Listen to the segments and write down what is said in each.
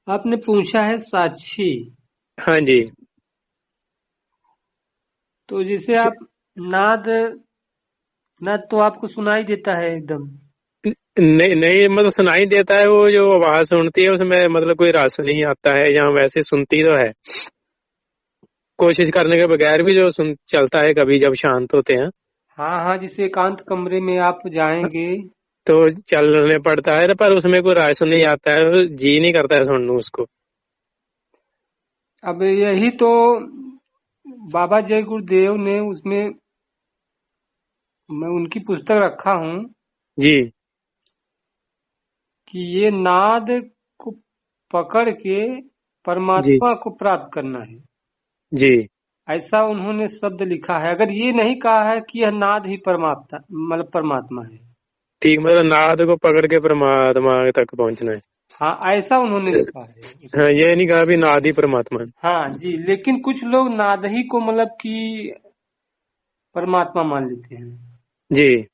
आपने पूछा है साक्षी। हाँ जी। तो जैसे आप नाद नाद तो आपको सुनाई देता है एकदम। नहीं नहीं, मतलब सुनाई देता है, वो जो आवाज सुनती है उसमें मतलब कोई रस नहीं आता है, या वैसे सुनती तो है, कोशिश करने के बगैर भी जो सुन चलता है कभी जब शांत होते हैं हाँ हाँ, जिसे एकांत कमरे में आप जाएंगे। तो चलने पड़ता है, पर उसमें कोई रस नहीं आता है, जी नहीं करता है सुनने उसको। अब यही तो बाबा जय गुरुदेव ने उसमें, मैं उनकी पुस्तक रखा हूँ जी कि ये नाद को पकड़ के जी परमात्मा को प्राप्त करना है, जी। ऐसा उन्होंने शब्द लिखा है। अगर ये नहीं कहा है कि यह नाद ही परमात्मा मतलब परमात्मा है। ठीक, मतलब नाद को पकड़ के परमात्मा तक पहुंचना है। हाँ, ऐसा उन्होंने लिखा है हाँ, उसमें। ये नहीं कहा भी नाद ही परमात्मा है। हाँ जी, लेकिन कुछ लोग नाद ही को मतलब कि परमात्मा मान लेते हैं। जी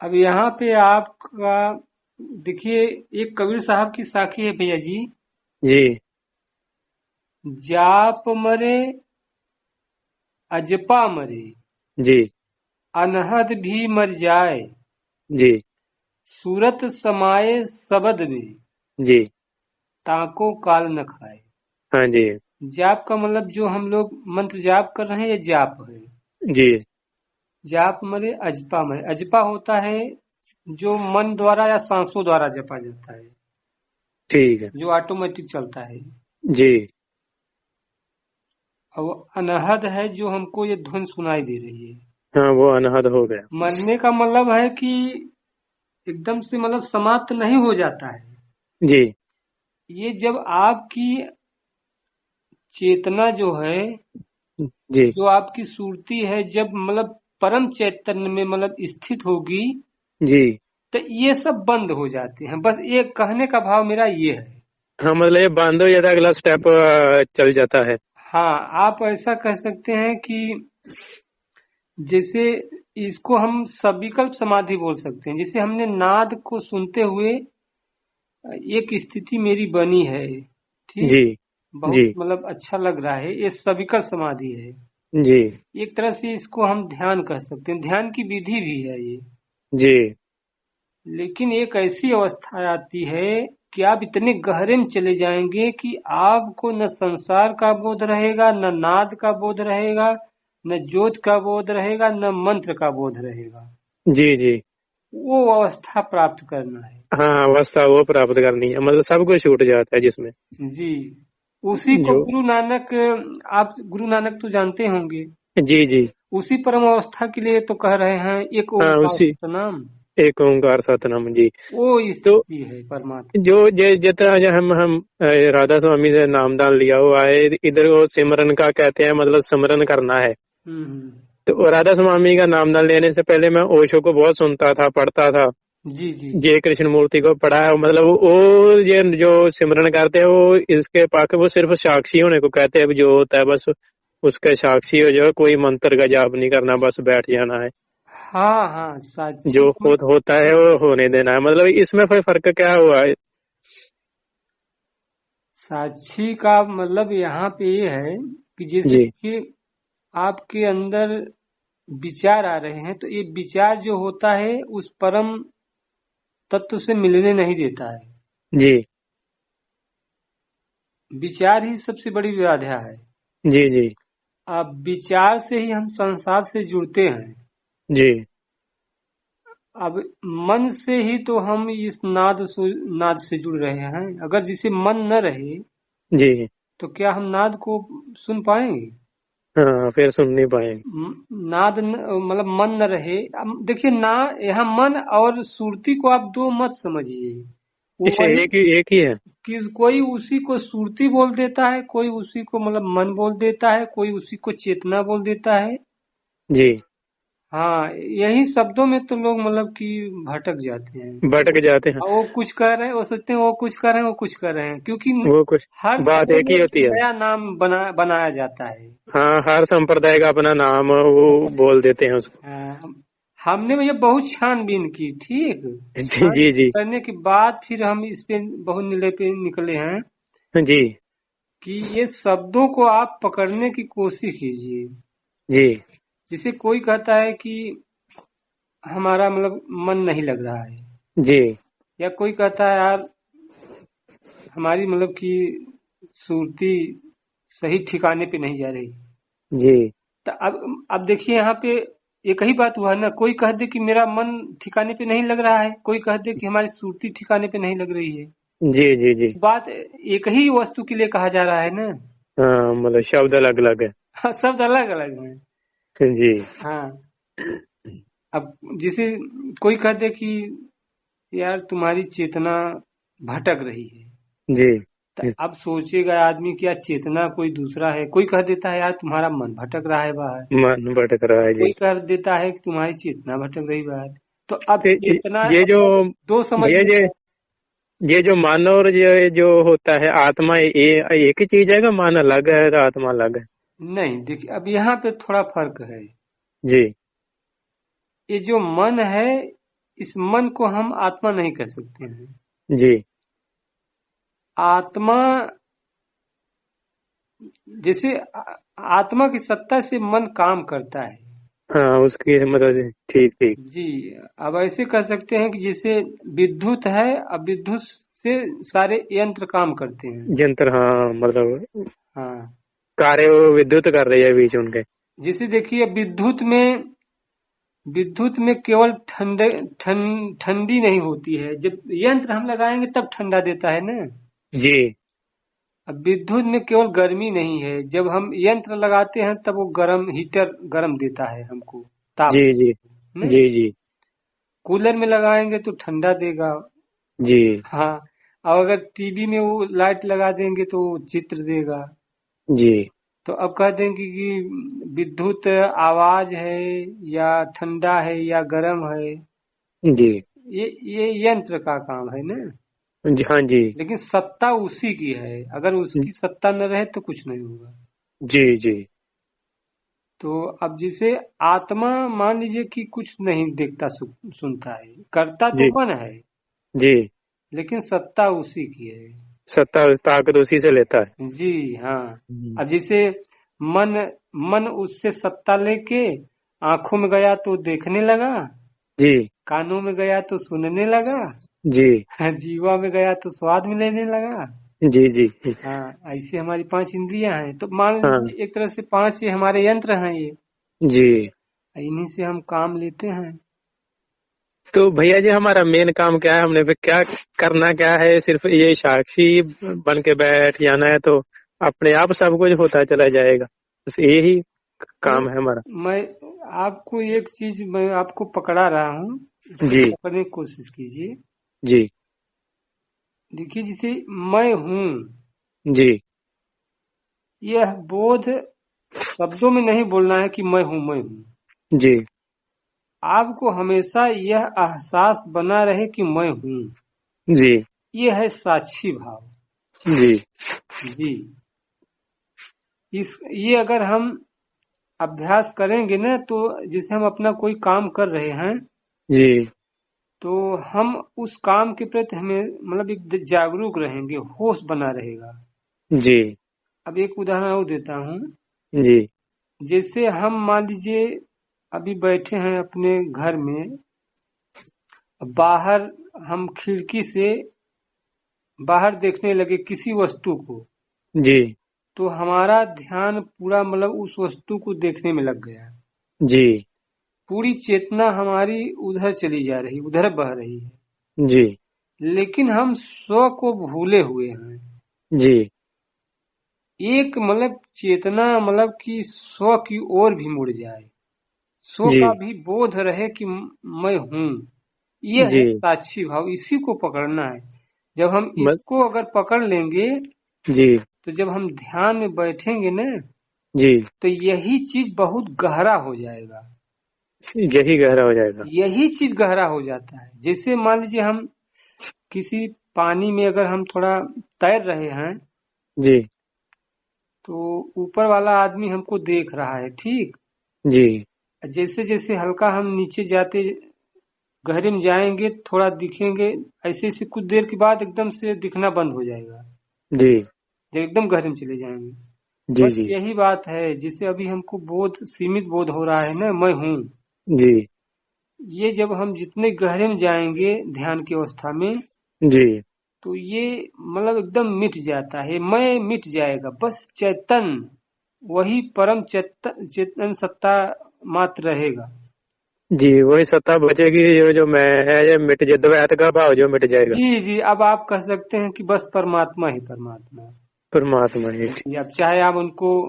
अब यहाँ पे आपका देखिए, एक कबीर साहब की साखी है भैया जी। जी जाप मरे अजपा मरे, जी अनहद भी मर जाए, जी सूरत समाये सबद में, जी। ताको काल न खाए। हाँ जी जाप का मतलब जो हम लोग मंत्र जाप कर रहे हैं, ये जाप है। जी। जाप मरे अजपा मरे, अजपा होता है जो मन द्वारा या सांसों द्वारा जपा जाता है, ठीक है। जो ऑटोमेटिक चलता है। जी और अनहद है जो हमको ये धुन सुनाई दे रही है। हाँ, वो अनहद हो गया। मरने का मतलब है कि एकदम से मतलब समाप्त नहीं हो जाता है। जी ये जब आपकी चेतना जो है, जी जो आपकी सुरती है, जब मतलब परम चैतन्य में मतलब स्थित होगी, जी। तो ये सब बंद हो जाते हैं। बस ये कहने का भाव मेरा ये है। हाँ, मतलब ये बंद हो जाता है, अगला स्टेप चल जाता है। हाँ, आप ऐसा कह सकते हैं कि जैसे इसको हम सविकल्प समाधि बोल सकते हैं। जैसे हमने नाद को सुनते हुए एक स्थिति मेरी बनी है, ठीक, जी जी बहुत मतलब अच्छा लग रहा है, ये सविकल्प समाधि है। जी एक तरह से इसको हम ध्यान कह सकते हैं, ध्यान की विधि भी है ये। जी लेकिन एक ऐसी अवस्था आती है कि आप इतने गहरे में चले जाएंगे कि आपको न संसार का बोध रहेगा, न नाद का बोध रहेगा, न ज्योत का बोध रहेगा, न मंत्र का बोध रहेगा। जी जी। वो अवस्था प्राप्त करना है। हाँ, अवस्था वो प्राप्त करनी है, मतलब सब कुछ छूट जाता है जिसमें। जी, उसी को जो गुरु नानक, आप गुरु नानक तो जानते होंगे, जी जी। उसी परम अवस्था के लिए तो कह रहे हैं एक हाँ, ओंकार उसी सतनाम। एक ओंकार सतनाम जी। वो तो स्थिति है परमात्मा। जो जितना जो हम राधा स्वामी से नामदान लिया हुआ है, इधर वो सिमरन का कहते हैं, मतलब सिमरन करना है। हम्म। तो राधा स्वामी का नामदान लेने से पहले मैं ओशो को बहुत सुनता था, पढ़ता था। जी जी। जय कृष्ण मूर्ति को पढ़ा है, मतलब वो ये जो सिमरन करते हैं वो इसके पाक वो सिर्फ साक्षी होने को कहते हैं, जो होता है बस उसके साक्षी हो जाओ, कोई मंत्र का जाप नहीं करना, बस बैठ जाना है। हाँ हाँ, साक्षी जो का मतलब, होता है वो होने देना है, मतलब इसमें कोई फर्क क्या हुआ है। साक्षी का मतलब यहाँ पे ये है कि जैसे जी कि आपके अंदर विचार आ रहे हैं, तो ये विचार जो होता है उस परम तत्व से मिलने नहीं देता है। जी विचार ही सबसे बड़ी व्याध्या है। जी जी अब विचार से ही हम संसार से जुड़ते हैं। जी अब मन से ही तो हम इस नाद से जुड़ रहे हैं। अगर जिसे मन न रहे जी। तो क्या हम नाद को सुन पाएंगे? हाँ, फिर सुन नहीं पाएंगे। मतलब मन न रहे। अब देखिए ना, यहाँ मन और सुरती को आप दो मत समझिए। वो इसे वही एक ही है। कि कोई उसी को सुरती बोल देता है, कोई उसी को मतलब मन बोल देता है, कोई उसी को चेतना बोल देता है। जी, हाँ, यही शब्दों में तो लोग मतलब कि भटक जाते हैं। भटक जाते हैं। और वो कुछ कर रहे हैं, वो सोचते हैं वो कुछ कर रहे हैं, वो कुछ कर रहे हैं, क्योंकि वो कुछ हर बात समय एक में ही एक होती है। नया नाम बनाया जाता है। हाँ, हर संप्रदाय का अपना नाम वो बोल देते हैं उसको। हाँ, हमने भैया बहुत छानबीन की, ठीक। जी जी जी करने के बाद फिर हम इस पे बहुत निर्णय पे निकले हैं जी कि ये शब्दों को आप पकड़ने की कोशिश कीजिए। जी जिसे कोई कहता है कि हमारा मतलब मन नहीं लग रहा है, जी या कोई कहता है यार हमारी मतलब कि सुरती सही ठिकाने पे नहीं जा रही। जी तो अब देखिए यहाँ पे एक ही बात हुआ ना, कोई कह दे कि मेरा मन ठिकाने पे नहीं लग रहा है, कोई कह दे कि हमारी सुरती ठिकाने पे नहीं लग रही है। जी जी जी। बात एक ही वस्तु के लिए कहा जा रहा है ना। हाँ मतलब शब्द अलग अलग है। हाँ, शब्द अलग अलग हैं। जी हाँ, अब जिसे कोई कह दे कि यार तुम्हारी चेतना भटक रही है, जी तो अब सोचेगा आदमी कि यार चेतना कोई दूसरा है। कोई कह देता है यार तुम्हारा मन भटक रहा है बाहर, मन भटक रहा है जी। कोई कह देता है कि तुम्हारी चेतना भटक रही बाहर। तो अब तो चेतना ये जो दो समझ भैया लेते हैं। ये जो मन और ये जो होता है आत्मा, ये एक ही चीज है, का मन अलग है और आत्मा अलग है? नहीं, देखिए अब यहाँ पे थोड़ा फर्क है। जी ये जो मन है, इस मन को हम आत्मा नहीं कह सकते हैं। जी आत्मा जैसे आत्मा की सत्ता से मन काम करता है। हाँ उसकी मतलब ठीक ठीक। जी, अब ऐसे कह सकते हैं कि जैसे विद्युत है, अब विद्युत से सारे यंत्र काम करते हैं। यंत्र, हाँ मतलब हाँ, कार्य वो विद्युत कर रही है बीच उनके। जैसे देखिए विद्युत में केवल ठंडी नहीं होती है, जब यंत्र हम लगाएंगे तब ठंडा देता है ना। जी अब विद्युत में केवल गर्मी नहीं है, जब हम यंत्र लगाते हैं तब वो हीटर गर्म देता है हमको, ताप जी जी देता है ना। जी जी कूलर में लगाएंगे तो ठंडा देगा। जी हाँ, और अगर टीवी में वो लाइट लगा देंगे तो वो चित्र देगा। जी तो अब कह देंगे कि विद्युत आवाज है या ठंडा है या गर्म है, जी ये यंत्र का काम है ना। जी हाँ जी लेकिन सत्ता उसी की है, अगर उसकी सत्ता न रहे तो कुछ नहीं होगा। जी जी तो अब जिसे आत्मा मान लीजिए कि कुछ नहीं देखता सुनता है, करता तो जी मन है, जी। लेकिन सत्ता उसी की है। सत्ता ताकत उसी से लेता है। जी हाँ। हम्म। अब जैसे मन मन उससे सत्ता लेके आंखों में गया तो देखने लगा, जी कानों में गया तो सुनने लगा, जी जीवा में गया तो स्वाद में लेने लगा। जी जी हाँ, ऐसे हमारी 5 इंद्रियां हैं, तो मान हाँ लीजिए एक तरह से 5 ये हमारे यंत्र हैं ये, जी। इन्हीं से हम काम लेते हैं। तो भैया जी हमारा मेन काम क्या है, हमने फिर क्या करना क्या है? सिर्फ ये साक्षी बन के बैठ जाना है तो अपने आप सब कुछ होता चला जाएगा, बस यही नहीं, काम है हमारा? मैं आपको एक चीज मैं आपको पकड़ा रहा हूँ, इसको जी पकड़ने की कोशिश कीजिए। जी देखिए जैसे मैं हूँ, जी यह बोध शब्दों में नहीं बोलना है कि मैं हूँ मैं हूँ। जी आपको हमेशा यह एहसास बना रहे कि मैं हूँ। जी ये है साक्षी भाव। जी जी, ये अगर हम अभ्यास करेंगे ना, तो जैसे हम अपना कोई काम कर रहे हैं, जी तो हम उस काम के प्रति हमें मतलब एक जागरूक रहेंगे, होश बना रहेगा। जी अब एक उदाहरण और देता हूँ। जी जैसे हम मान लीजिए अभी बैठे हैं अपने घर में, बाहर हम खिड़की से बाहर देखने लगे किसी वस्तु को, जी तो हमारा ध्यान पूरा मतलब उस वस्तु को देखने में लग गया। जी पूरी चेतना हमारी उधर चली जा रही, उधर बह रही है, जी लेकिन हम स्व को भूले हुए हैं। जी एक मतलब चेतना मतलब कि स्व की ओर भी मुड़ जाए, स्व जी का भी बोध रहे कि मैं हूँ। ये जी है साक्षी भाव, इसी को पकड़ना है। जब हम मत इसको अगर पकड़ लेंगे, जी तो जब हम ध्यान में बैठेंगे ना, जी तो यही चीज बहुत गहरा हो जाएगा। यही गहरा हो जाएगा। यही चीज गहरा हो जाता है। जैसे मान लीजिए हम किसी पानी में अगर हम थोड़ा तैर रहे हैं, जी तो ऊपर वाला आदमी हमको देख रहा है, ठीक। जी जैसे जैसे हल्का हम नीचे जाते गहरे में जाएंगे थोड़ा दिखेंगे, ऐसे ऐसे कुछ देर के बाद एकदम से दिखना बंद हो जाएगा जी जब एकदम गहरे में चले जाएंगे। जी बस जी यही बात है, जिससे अभी हमको बोध सीमित बोध हो रहा है ना, मैं हूँ। जी ये जब हम जितने गहरे में जाएंगे ध्यान की अवस्था में, जी तो ये मतलब एकदम मिट जाता है, मैं मिट जाएगा, बस चेतन, वही परम चेतन चेतन सत्ता मात्र रहेगा। जी। वही सत्ता बचेगी, जो जो मैं है ये मिट जाए, द्वैत का भाव जो मिट जाएगा। जी जी, अब आप कह सकते हैं कि बस परमात्मा ही परमात्मा है। परमात्मा ही। जी, अब चाहे आप उनको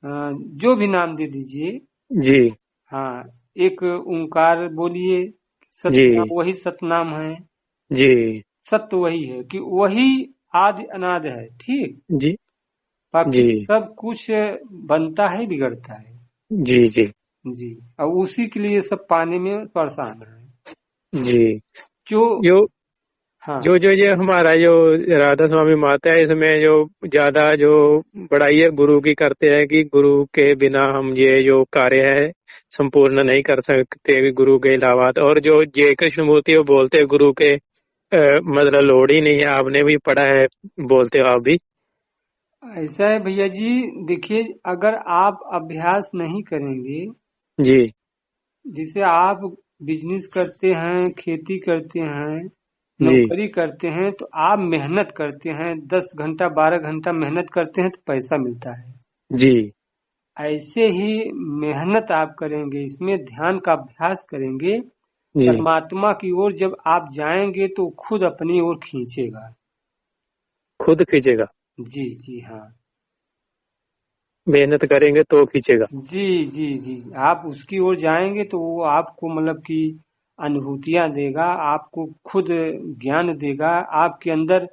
अ, जो भी नाम दे दीजिए। जी हाँ, एक ओंकार बोलिए, जी सतनाम वही सतनाम है। जी सत्य वही है कि वही आदि अनाद है, ठीक। जी बाकी जी सब कुछ बनता है बिगड़ता है। जी जी जी, और उसी के लिए सब पाने में परेशान है। जी। जो जो हाँ जो जो ये हमारा जो राधा स्वामी माता है, इसमें जो ज्यादा जो बड़ाई है गुरु की करते हैं कि गुरु के बिना हम ये जो कार्य है संपूर्ण नहीं कर सकते गुरु के अलावा। और जो जय कृष्ण मूर्ति वो बोलते हैं गुरु के मतलब लोड़ ही नहीं है। आपने भी पढ़ा है, बोलते हो आप भी। ऐसा है भैया जी, देखिए अगर आप अभ्यास नहीं करेंगे, जी जैसे आप बिजनेस करते हैं, खेती करते हैं, जी नौकरी करते हैं, तो आप मेहनत करते हैं, 10 घंटा 12 घंटा मेहनत करते हैं तो पैसा मिलता है। जी ऐसे ही मेहनत आप करेंगे, इसमें ध्यान का अभ्यास करेंगे, जी। परमात्मा की ओर जब आप जाएंगे तो खुद अपनी ओर खींचेगा। खुद खींचेगा। जी जी हाँ। मेहनत करेंगे तो खींचेगा। जी जी जी, आप उसकी ओर जाएंगे तो वो आपको मतलब कि अनुभूतियां देगा, आपको खुद ज्ञान देगा, आपके अंदर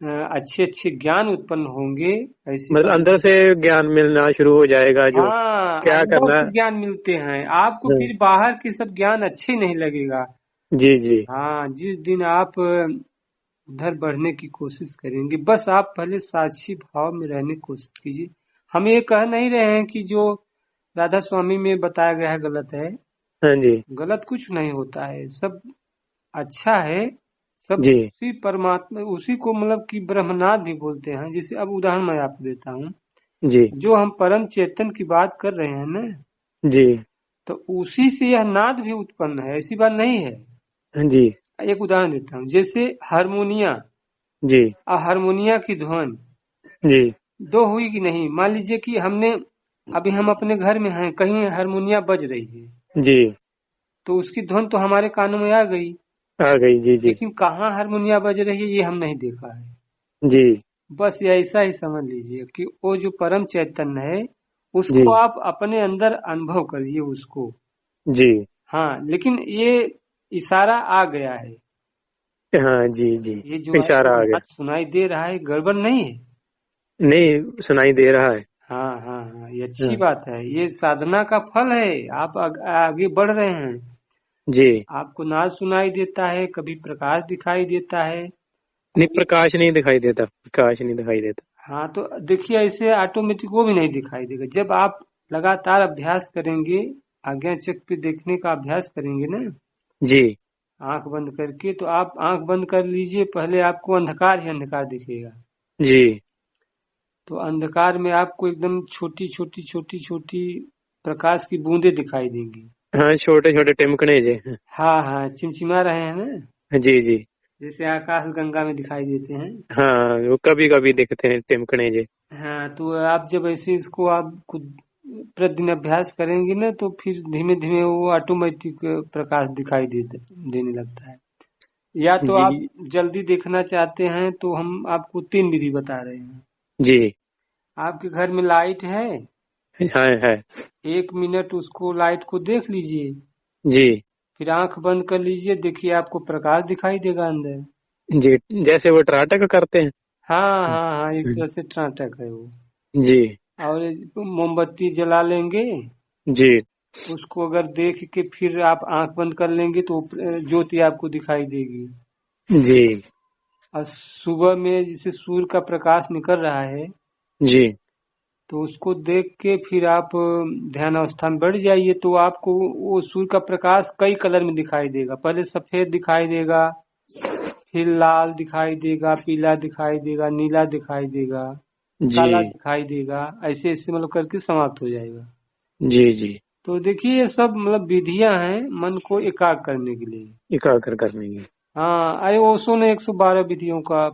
अच्छे अच्छे ज्ञान उत्पन्न होंगे। ऐसी मतलब बात। अंदर से ज्ञान मिलना शुरू हो जाएगा, जो हाँ, क्या अंदर करना से ज्ञान मिलते हैं आपको, है। फिर बाहर के सब ज्ञान अच्छे नहीं लगेगा। जी जी हाँ, जिस दिन आप उधर बढ़ने की कोशिश करेंगे, बस आप पहले साक्षी भाव में रहने की कोशिश कीजिए। हम ये कह नहीं रहे हैं कि जो राधा स्वामी में बताया गया है गलत है। हाँ जी गलत कुछ नहीं होता है, सब अच्छा है। सब जी उसी परमात्मा, उसी को मतलब कि ब्रह्मनाथ भी बोलते हैं। जैसे अब उदाहरण मैं आपको देता हूँ, जी जो हम परम चेतन की बात कर रहे हैं ना, जी तो उसी से यह नाद भी उत्पन्न है, ऐसी बात नहीं है। हाँ जी एक उदाहरण देता हूँ, जैसे हारमोनिया जी और हारमोनिया की ध्वनि जी दो हुई कि नहीं। मान लीजिए कि हमने अभी हम अपने घर में हैं, कहीं हारमोनिया बज रही है, जी। तो उसकी ध्वनि तो हमारे कानों में आ गई, आ गई। जी जी लेकिन कहाँ हारमोनिया बज रही है ये हम नहीं देखा है। जी बस ये ऐसा ही समझ लीजिए कि वो जो परम चैतन्य है, जी उसको आप अपने अंदर अनुभव करिए उसको। जी। हाँ, लेकिन ये इशारा आ गया है, हाँ जी जी। ये जो इशारा आपको आ गया। आज सुनाई दे रहा है गड़बड़ नहीं है। नहीं, सुनाई दे रहा है। हाँ हाँ हाँ, ये अच्छी हाँ बात है, ये साधना का फल है। आप आगे बढ़ रहे हैं, जी। आपको नाद सुनाई देता है, कभी प्रकाश दिखाई देता है, नहीं, कोई। प्रकाश नहीं दिखाई देता, प्रकाश नहीं दिखाई देता। हाँ, तो देखिए ऐसे ऑटोमेटिक वो भी नहीं दिखाई देगा। जब आप लगातार अभ्यास करेंगे, आज्ञा चक्र पे देखने का अभ्यास करेंगे ना, जी आंख बंद करके, तो आप आंख बंद कर लीजिए, पहले आपको अंधकार ही अंधकार दिखेगा। जी तो अंधकार में आपको एकदम छोटी छोटी छोटी छोटी प्रकाश की बूंदें दिखाई देंगी। हाँ, छोटे छोटे टिमकने जे। हाँ हाँ, चिमचिमा रहे हैं ना, जी जी। जैसे आकाश गंगा में दिखाई देते हैं। हाँ, वो कभी कभी दिखते हैं टिमकने जे। हाँ, तो आप जब ऐसे इसको आप खुद प्रतिदिन अभ्यास करेंगे ना, तो फिर धीमे धीमे वो ऑटोमेटिक प्रकाश दिखाई देने लगता है। या तो जी आप जल्दी देखना चाहते हैं तो हम आपको 3 विधि बता रहे हैं। जी। आपके घर में लाइट है, हाँ है। 1 मिनट उसको लाइट को देख लीजिए, जी फिर आंख बंद कर लीजिए, देखिए आपको प्रकाश दिखाई देगा अंदर। जी। जैसे वो टराटक करते हैं। हाँ हाँ हाँ, एक तरह से टनाटक है वो। जी और मोमबत्ती जला लेंगे, जी उसको अगर देख के फिर आप आंख बंद कर लेंगे तो ज्योति आपको दिखाई देगी। जी और सुबह में जैसे सूर्य का प्रकाश निकल रहा है, जी तो उसको देख के फिर आप ध्यान अवस्था में बैठ जाइए, तो आपको वो सूर्य का प्रकाश कई कलर में दिखाई देगा। पहले सफेद दिखाई देगा, फिर लाल दिखाई देगा, पीला दिखाई देगा, नीला दिखाई देगा, काला जी दिखाई देगा, ऐसे ऐसे मतलब करके समाप्त हो जाएगा। जी जी। तो देखिए ये सब मतलब विधियां हैं मन को एकाग्र करने के लिए। एकाग्र करने की। हाँ, अरे ओशो ने 112 विधियों का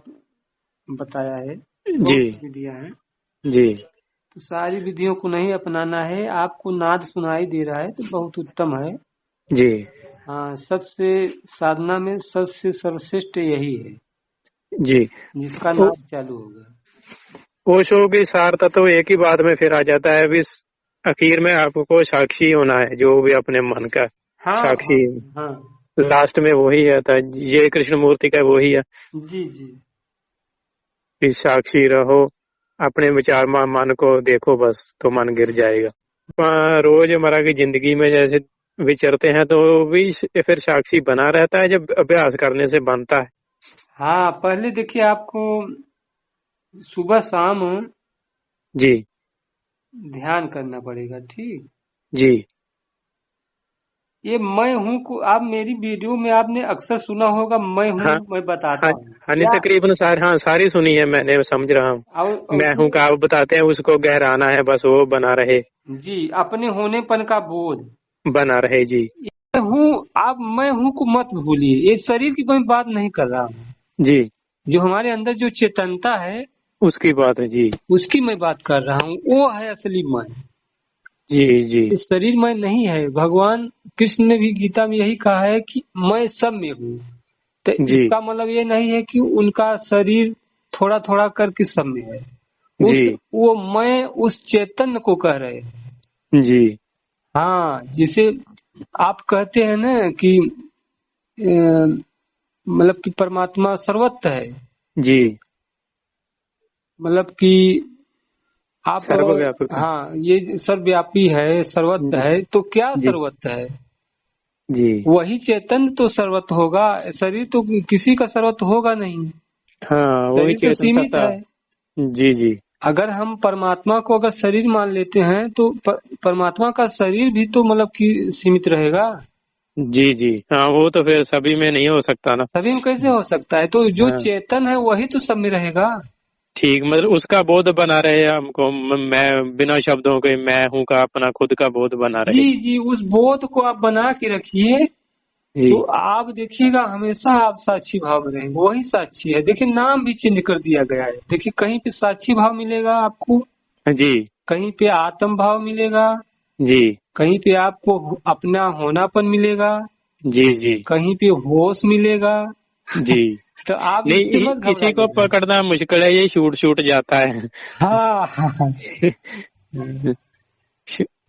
बताया है, जी बहुत विधियां हैं। जी तो सारी विधियों को नहीं अपनाना है। आपको नाद सुनाई दे रहा है तो बहुत उत्तम है। जी हाँ, सबसे साधना में सबसे सर्वश्रेष्ठ यही है जी। जिसका ओ- नाद चालू होगा। ओशो की सार तत्व एक ही बात में फिर आ जाता है भी आखिर में आपको साक्षी होना है, जो भी अपने मन का हाँ हाँ साक्षी। हाँ। लास्ट में वही आता है, ये कृष्ण मूर्ति का वही है जी जी। कि साक्षी रहो, अपने विचार मन को देखो बस तो मन गिर जाएगा। रोजमर्रा की जिंदगी में जैसे विचरते हैं तो भी फिर साक्षी बना रहता है, जब अभ्यास करने से बनता है। हाँ, पहले देखिए आपको सुबह शाम जी ध्यान करना पड़ेगा, ठीक। जी। ये मैं हूँ को आप मेरी वीडियो में आपने अक्सर सुना होगा, मैं हूँ हाँ मैं हाँ। बताता हूँ हाँ नहीं, क्या। तकरीबन सारी, हाँ सारी सुनी है मैंने, समझ रहा हूँ। और मैं हूँ का आप बताते हैं, उसको गहराना है, बस वो बना रहे। जी, अपने होनेपन का बोध। बना रहे जी। मैं हूँ, आप मैं हूँ को मत भूलिए। ये शरीर की कोई बात नहीं कर रहा हूँ। जी जो हमारे अंदर जो चेतनता है उसकी बात है जी। उसकी मैं बात कर रहा हूँ, वो है असली मन। जी जी ये शरीर मैं नहीं है। भगवान कृष्ण ने भी गीता में यही कहा है कि मैं सब में हूँ। तो जी इसका मतलब ये नहीं है कि उनका शरीर थोड़ा थोड़ा करके सब में है। जी उस वो मैं उस चैतन्य को कह रहे हैं। जी हाँ, जिसे आप कहते हैं ना कि मतलब कि परमात्मा सर्वत्र है। जी। मतलब कि आप सर्वव्यापक है। हाँ, ये सर्वव्यापी है, सर्वत्र जी है। तो क्या जी सर्वत्र है? जी। वही चेतन तो सर्वत्र होगा। शरीर तो किसी का सर्वत्र होगा नहीं। हाँ वही शरीर तो चेतन सीमित सत्ता। है। जी जी अगर हम परमात्मा को अगर शरीर मान लेते हैं तो परमात्मा का शरीर भी तो मतलब कि सीमित रहेगा। जी जी। हाँ वो तो फिर सभी में नहीं हो सकता ना। सभी में कैसे हो सकता है? तो जो हाँ चेतन है वही तो सब में रहेगा। ठीक, मतलब उसका बोध बना रहे हमको, मैं बिना शब्दों के मैं हूँ का अपना खुद का बोध बना जी रहे। जी, उस बोध को आप बना के रखिए। जी तो आप देखिएगा हमेशा आप साक्षी भाव में रहेंगे। वही साक्षी है। देखिए नाम भी चेंज कर दिया गया है। देखिए कहीं पे साक्षी भाव मिलेगा आपको, जी कहीं पे आत्म भाव मिलेगा, जी कहीं पे आपको अपना होनापन मिलेगा, जी जी कहीं पे होश मिलेगा। जी। तो आप नहीं इससे मत इसी को घबराइएगा। पकड़ना मुश्किल है, ये छूट छूट जाता है। हाँ हाँ हाँ।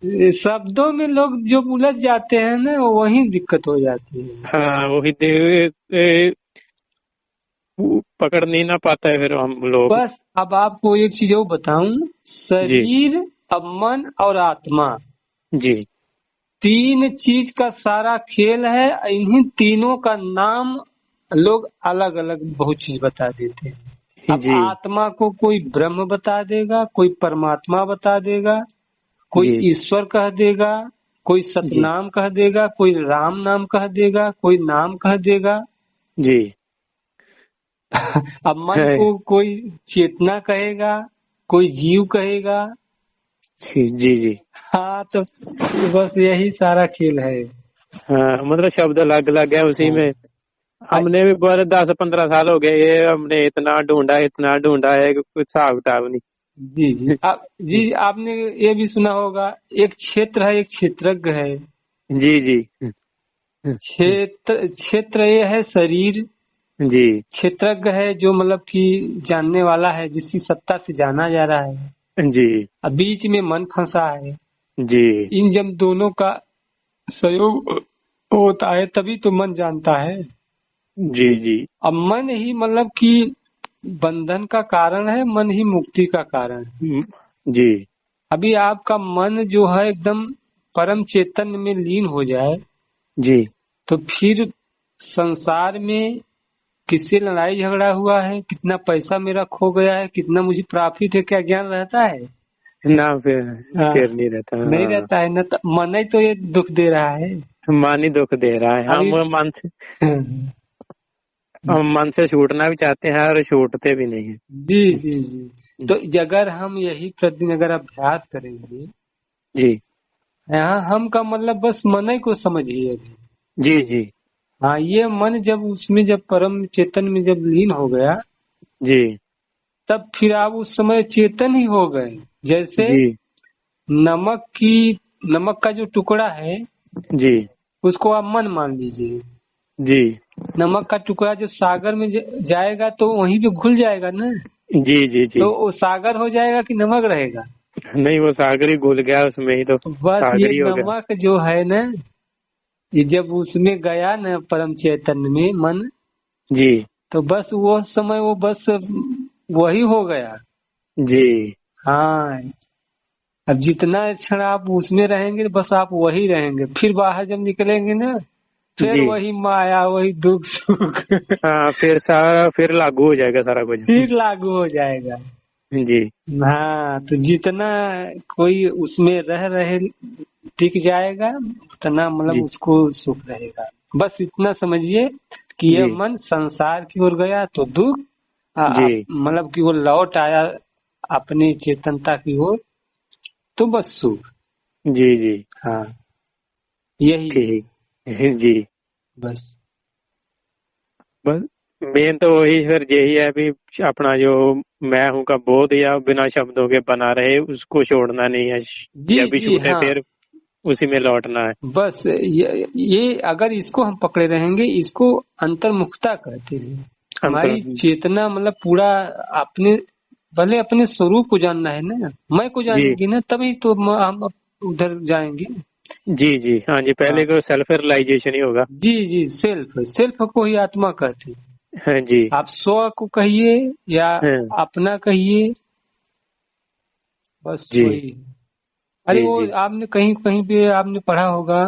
ये शब्दों में लोग जो उलझ जाते हैं ना, वही दिक्कत हो जाती है। हाँ वही पकड़ नहीं ना पाता है फिर हम लोग। बस अब आपको एक चीज और बताऊं। जी शरीर, अब मन और आत्मा, जी तीन चीज का सारा खेल है। इन्हीं तीनों का नाम लोग अलग अलग बहुत चीज बता देते हैं। अब जी आत्मा को कोई ब्रह्म बता देगा, कोई परमात्मा बता देगा, कोई जी ईश्वर कह देगा, कोई जी सतनाम कह देगा, कोई राम नाम कह देगा, कोई नाम कह देगा। जी। अब मन है। को कोई चेतना कहेगा, कोई जीव कहेगा। जी जी जी। हाँ, तो बस यही सारा खेल है। हाँ मतलब शब्द अलग अलग है उसी हाँ। में। हमने भी बार 10-15 साल हो गए, ये हमने इतना ढूंढा है कि कुछ हिसाब किताब नहीं। जी जी, जी आपने ये भी सुना होगा, एक क्षेत्र है, एक क्षेत्रज्ञ है। जी जी क्षेत्र ये है शरीर। जी क्षेत्रज्ञ है जो मतलब कि जानने वाला है, जिसकी सत्ता से जाना जा रहा है। जी अब बीच में मन फंसा है। जी इन जब दोनों का सहयोग होता है तभी तो मन जानता है। जी जी अब मन ही मतलब कि बंधन का कारण है, मन ही मुक्ति का कारण है। जी अभी आपका मन जो है एकदम परम चेतन में लीन हो जाए जी तो फिर संसार में किससे लड़ाई झगड़ा हुआ है, कितना पैसा मेरा खो गया है, कितना मुझे प्रॉफिट है, क्या ज्ञान रहता है? ना फिर हाँ, फिर नहीं रहता। नहीं हाँ, रहता है ना, तो मन ही तो ये दुख दे रहा है मन ही दुख दे रहा है। अभी। हम मन से छूटना भी चाहते हैं और छूटते भी नहीं है। जी जी जी। तो अगर हम यही प्रतिदिन अगर अभ्यास करेंगे, जी यहाँ हम का मतलब बस मन ही को समझिए अभी। जी जी हाँ, ये मन जब उसमें जब परम चेतन में जब लीन हो गया, जी तब फिर आप उस समय चेतन ही हो गए। जैसे जी नमक का जो टुकड़ा है, जी उसको आप मन मान लीजिए। जी नमक का टुकड़ा जो सागर में जाएगा तो वहीं पे घुल जाएगा ना, जी जी जी। तो वो सागर हो जाएगा कि नमक रहेगा। नहीं, वो सागर ही घुल गया उसमें ही, तो तो बस ये सागर ही हो गया। नमक जो है ना, ये जब उसमें गया ना परम चैतन्य में मन, जी तो बस वो समय वो बस वही हो गया। जी हाँ, अब जितना क्षण आप उसमें रहेंगे बस आप वही रहेंगे, फिर बाहर जब निकलेंगे ना, फिर जी। वही माया, वही दुख सुख हाँ, फिर सारा फिर लागू हो जाएगा सारा कुछ। फिर लागू हो जाएगा। जी हाँ, तो जितना कोई उसमें रह रहे टिक जाएगा, उतना मतलब जी उसको सुख रहेगा। बस इतना समझिए कि यह जी मन संसार की ओर गया तो दुख, जी मतलब कि वो लौट आया अपनी चेतनता की ओर तो बस सुख। जी जी। हाँ, यही है ठीक। जी। बस। बस मेन तो वही फिर यही है भी, अपना जो मैं हूँ का बोध या बिना शब्दों के बना रहे, उसको छोड़ना नहीं है। जी जब भी जी छूटे हाँ, फिर उसी में लौटना है। बस ये अगर इसको हम पकड़े रहेंगे, इसको अंतर्मुखता कहते हैं। अंतर। हमारी चेतना मतलब पूरा अपने, पहले अपने स्वरूप को जानना है ना, मैं को जी जानेंगे ना, तभी तो हम उधर जाएंगे। जी जी। हाँ जी, हाँ, पहले को सेल्फ रियलाइजेशन ही होगा। जी जी, सेल्फ सेल्फ को ही आत्मा कहते हैं। हाँ जी। आप स्व को कहिए या हाँ अपना कहिए, बस जी वही। अरे जी वो जी आपने कहीं कहीं पे आपने पढ़ा होगा,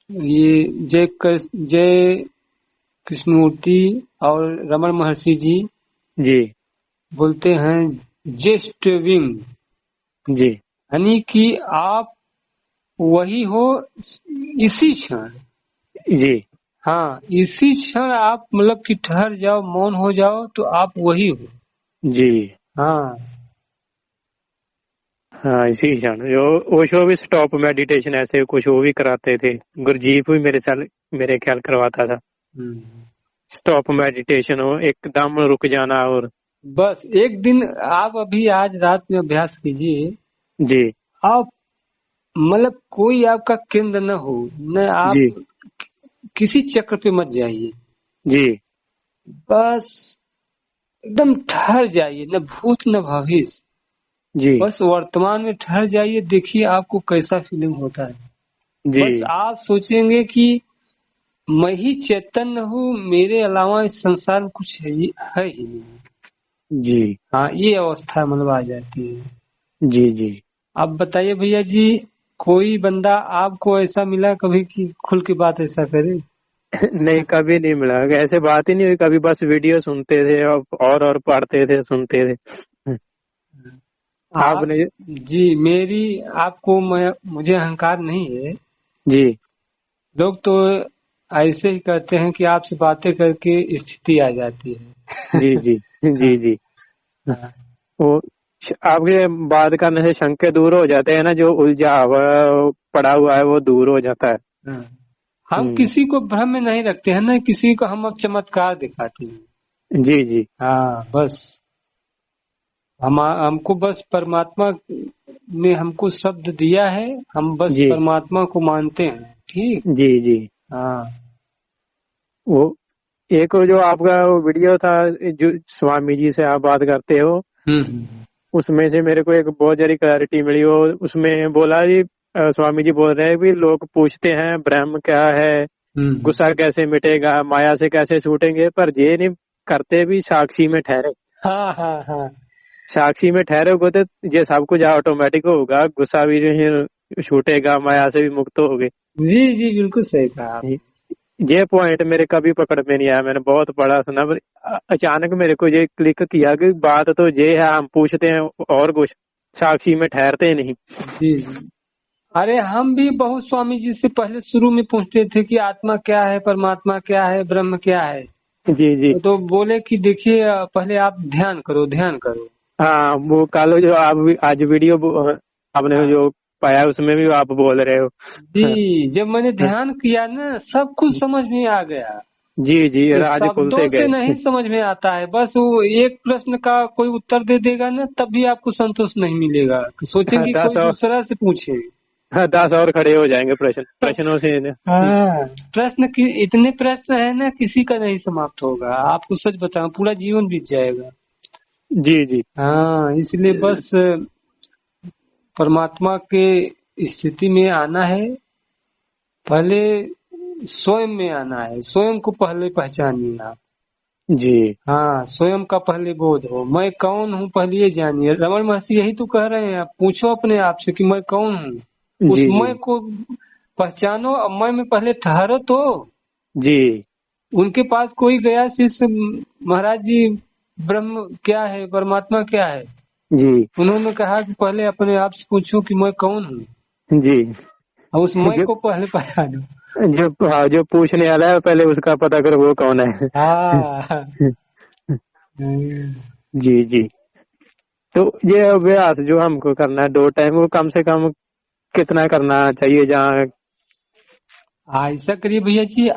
ये जय कृष्णमूर्ति और रमन महर्षि जी जी बोलते हैं, जस्ट विंग, जी यानी कि आप वही हो इसी क्षण। जी हाँ, इसी क्षण आप मतलब कि ठहर जाओ, मौन हो जाओ, तो आप वही हो। जी। हाँ हाँ, इसी क्षण जो ओशो भी स्टॉप मेडिटेशन ऐसे कुछ वो भी कराते थे। गुरजीत भी मेरे ख्याल करवाता था। हम्म। स्टॉप मेडिटेशन हो, एकदम रुक जाना। और बस एक दिन आप अभी आज रात में अभ्यास कीजिए, जी आप मतलब कोई आपका केंद्र न हो, न आप जी किसी चक्र पे मत जाइए, जी बस एकदम ठहर जाइए, न भूत न भविष्य, जी बस वर्तमान में ठहर जाइए, देखिए आपको कैसा फीलिंग होता है। जी बस आप सोचेंगे कि मैं ही चैतन्य हूँ, मेरे अलावा इस संसार में कुछ है ही नहीं। जी हाँ, ये अवस्था मतलब आ जाती है। जी जी। अब बताइए भैया जी, कोई बंदा आपको ऐसा मिला कभी कि खुल के बात ऐसा करे? नहीं, कभी नहीं मिला, ऐसे बात ही नहीं हुई कभी। बस वीडियो सुनते थे और पढ़ते थे, सुनते थे। आप आपने। जी, मेरी आपको मुझे अहंकार नहीं है। जी लोग तो ऐसे ही कहते हैं कि आपसे बातें करके स्थिति आ जाती है। जी जी हाँ, जी जी। हाँ, वो आपके बात करने से शंके दूर हो जाते हैं ना, जो उलझा हुआ पड़ा हुआ है वो दूर हो जाता है। हाँ। हम हम्म। किसी को भ्रम में नहीं रखते हैं ना, किसी को हम अब चमत्कार दिखाते हैं। जी जी हाँ, बस हमको बस परमात्मा ने हमको शब्द दिया है, हम बस जी परमात्मा को मानते हैं, ठीक। जी जी। हाँ। वो एक वो जो आपका वो वीडियो था, जो स्वामी जी से आप बात करते हो, हम्म। उसमें से मेरे को एक बहुत सारी क्लैरिटी मिली। वो उसमें बोला जी, स्वामी जी बोल रहे हैं भी लोग पूछते हैं ब्रह्म क्या है, हम्म। गुस्सा कैसे मिटेगा, माया से कैसे छूटेंगे, पर ये नहीं करते भी साक्षी में ठहरे। हाँ हाँ हाँ। साक्षी में ठहरोगे तो ये सब कुछ ऑटोमेटिक होगा, गुस्सा भी जो है छूटेगा, माया से भी मुक्त होगे। जी जी, बिल्कुल सही कहा आप। ये पॉइंट मेरे कभी पकड़ में नहीं आया, मैंने बहुत पढ़ा सुना, पर अचानक मेरे को ये क्लिक किया कि बात तो ये है, हम पूछते हैं और कुछ, साक्षी में ठहरते नहीं। जी जी। अरे हम भी बहुत स्वामी जी से पहले शुरू में पूछते थे कि आत्मा क्या है, परमात्मा क्या है, ब्रह्म क्या है। जी जी। तो बोले कि देखिए पहले आप ध्यान करो, ध्यान करो। हाँ, वो कल जो आप आज वीडियो आपने हाँ जो पाया उसमें भी आप बोल रहे हो। जी, जब मैंने ध्यान किया ना सब कुछ समझ में आ गया। जी जी, ये राज शब्दों खुलते से गए। नहीं समझ में आता है, बस वो एक प्रश्न का कोई उत्तर दे देगा ना तब भी आपको संतोष नहीं मिलेगा, हाँ, सोचेंगे कोई 10 और, दूसरा से पूछे। हाँ, 10 और खड़े हो जाएंगे प्रश्नों से। हाँ, प्रश्न की इतने प्रश्न है ना, किसी का नहीं समाप्त होगा। आपको सच बताऊं, पूरा जीवन बीत जाएगा। जी जी हाँ, इसलिए बस परमात्मा के स्थिति में आना है। पहले स्वयं में आना है, स्वयं को पहले पहचानिए आप। जी हाँ, स्वयं का पहले बोध हो, मैं कौन हूँ पहले ये जानिए। रमन महर्षि यही तो कह रहे हैं, आप पूछो अपने आप से कि मैं कौन हूँ। उस जी जी मैं को पहचानो, अब मैं में पहले ठहरो तो। जी उनके पास कोई गया शिष्य, महाराज जी ब्रह्म क्या है, परमात्मा क्या है। जी उन्होंने कहा कि पहले अपने आप से पूछो कि मैं कौन हूँ, जी। और उस मैं जो को पहले पहचानो। हाँ, जो पूछने वाला है पहले उसका पता करो वो कौन है। हाँ जी जी। तो ये अभ्यास जो हमको करना है 2 टाइम, वो कम से कम कितना करना चाहिए? जहाँ ऐसा करिए भैया जी,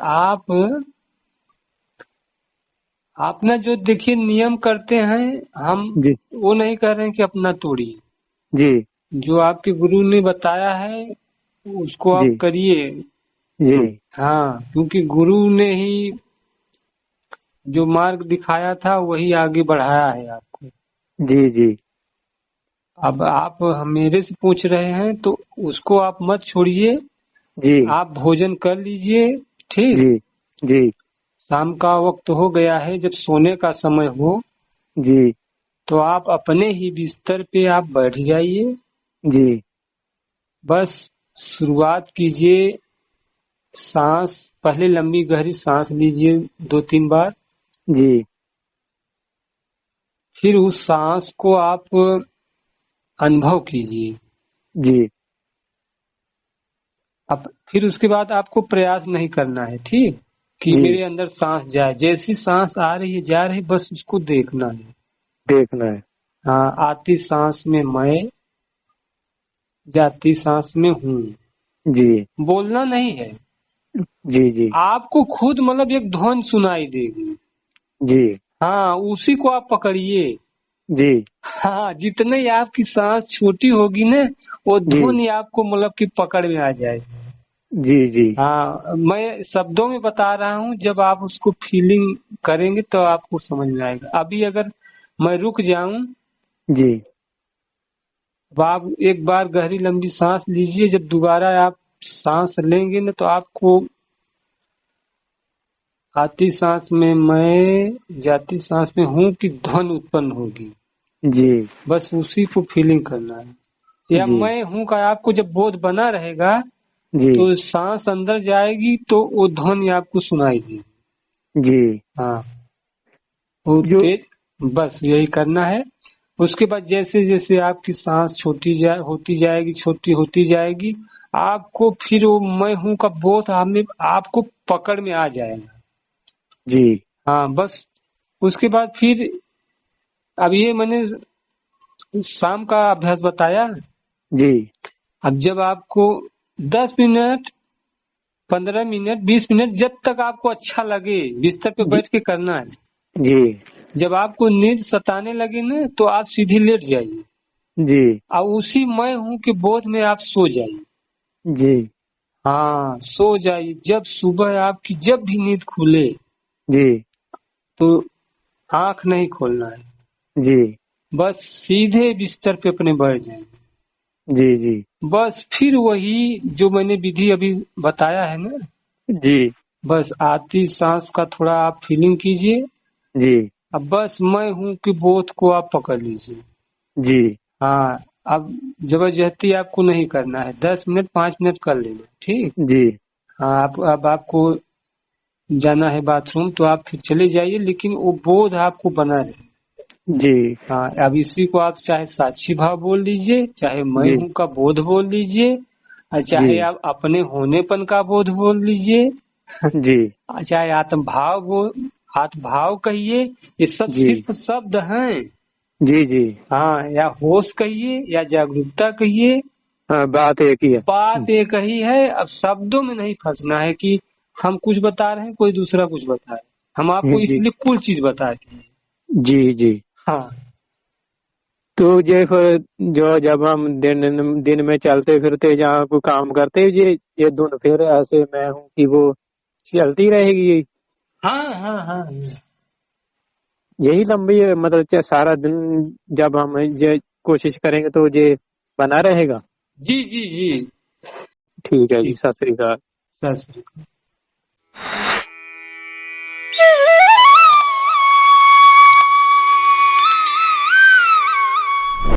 आप ना जो देखिए नियम करते हैं, हम जी वो नहीं कह रहे हैं कि अपना तोड़िए। जी जो आपके गुरु ने बताया है उसको जी आप करिए। जी हाँ, क्योंकि गुरु ने ही जो मार्ग दिखाया था वही आगे बढ़ाया है आपको। जी जी अब आप मेरे से पूछ रहे हैं तो उसको आप मत छोड़िए। जी आप भोजन कर लीजिए, ठीक। जी जी शाम का वक्त हो गया है, जब सोने का समय हो जी तो आप अपने ही बिस्तर पे आप बैठ जाइए। जी बस शुरुआत कीजिए, सांस पहले लंबी गहरी सांस लीजिए 2-3 बार। जी फिर उस सांस को आप अनुभव कीजिए। जी अब फिर उसके बाद आपको प्रयास नहीं करना है, ठीक, कि जी। मेरे अंदर सांस जाए। जैसी सांस आ रही है जा रही है, बस उसको देखना है। देखना है। हाँ, आती सांस में मैं, जाती सांस में हूँ। जी बोलना नहीं है, जी जी आपको खुद मतलब एक ध्वनि सुनाई देगी। जी हाँ, उसी को आप पकड़िए। जी हाँ, जितने आपकी सांस छोटी होगी ना, वो जी ध्वनि आपको मतलब की पकड़ में आ जाएगी। जी जी हाँ, मैं शब्दों में बता रहा हूँ, जब आप उसको फीलिंग करेंगे तो आपको समझ में आएगा। अभी अगर मैं रुक जाऊं, जी अब आप एक बार गहरी लंबी सांस लीजिए, जब दोबारा आप सांस लेंगे ना तो आपको आती सांस में मैं, जाती सांस में हूँ की ध्वनि उत्पन्न होगी। जी बस उसी को फीलिंग करना है। या जी मैं हूँ का आपको जब बोध बना रहेगा जी तो सांस अंदर जाएगी तो वो ध्वनि आपको सुनाई देगी। जी। हाँ, वो जो तेज, बस यही करना है। उसके बाद जैसे जैसे आपकी सांस होती जाएगी, छोटी होती जाएगी, आपको फिर वो मैं हूँ का बोध हमें आपको पकड़ में आ जाएगा। जी हाँ, बस उसके बाद फिर, अब ये मैंने शाम का अभ्यास बताया। जी अब जब आपको 10 मिनट, 15 मिनट, 20 मिनट, जब तक आपको अच्छा लगे बिस्तर पे जी बैठ के करना है। जी जब आपको नींद सताने लगे ना तो आप सीधे लेट जाइए जी और उसी मैं हूँ के बोध में आप सो जाइए। जी हाँ, सो जाइए। जब सुबह आपकी जब भी नींद खुले जी तो आंख नहीं खोलना है, जी बस सीधे बिस्तर पे अपने बैठ जाएंगे। जी जी बस फिर वही जो मैंने विधि अभी बताया है ना, जी बस आती सांस का थोड़ा आप फीलिंग कीजिए। जी अब बस मैं हूँ कि बोध को आप पकड़ लीजिए। जी हाँ, अब जबरदस्ती आपको नहीं करना है, 10 मिनट 5 मिनट कर लेना, ठीक। जी हाँ, अब आपको जाना है बाथरूम तो आप फिर चले जाइए, लेकिन वो बोध आपको बना रहे। जी हाँ, अब इसी को आप चाहे साक्षी भाव बोल लीजिए, चाहे मैं जी हूँ का बोध बोल लीजिए, और चाहे जी आप अपने होनेपन का बोध बोल लीजिए, जी चाहे आत्म भाव कहिए, ये सब जी सिर्फ शब्द हैं। जी जी। हाँ, या होश कहिए या जागरूकता कहिए, हाँ, बात एक ही है। बात एक ही है। अब शब्दों में नहीं फंसना है कि हम कुछ बता रहे हैं, कोई दूसरा कुछ बता रहे हैं। हम आपको जी इसलिए कुल चीज बताते हैं। जी जी। हाँ तो ये फिर जो जब हम दिन दिन में चलते फिरते जहाँ कोई काम करते ये धुन फिर ऐसे मैं हूँ कि वो चलती रहेगी। हाँ हाँ हाँ। यही लंबी मतलब सारा दिन जब हम ये कोशिश करेंगे तो ये बना रहेगा। जी जी जी। ठीक है जी, ठीक। सत श्री अकाल। सत श्री अकाल।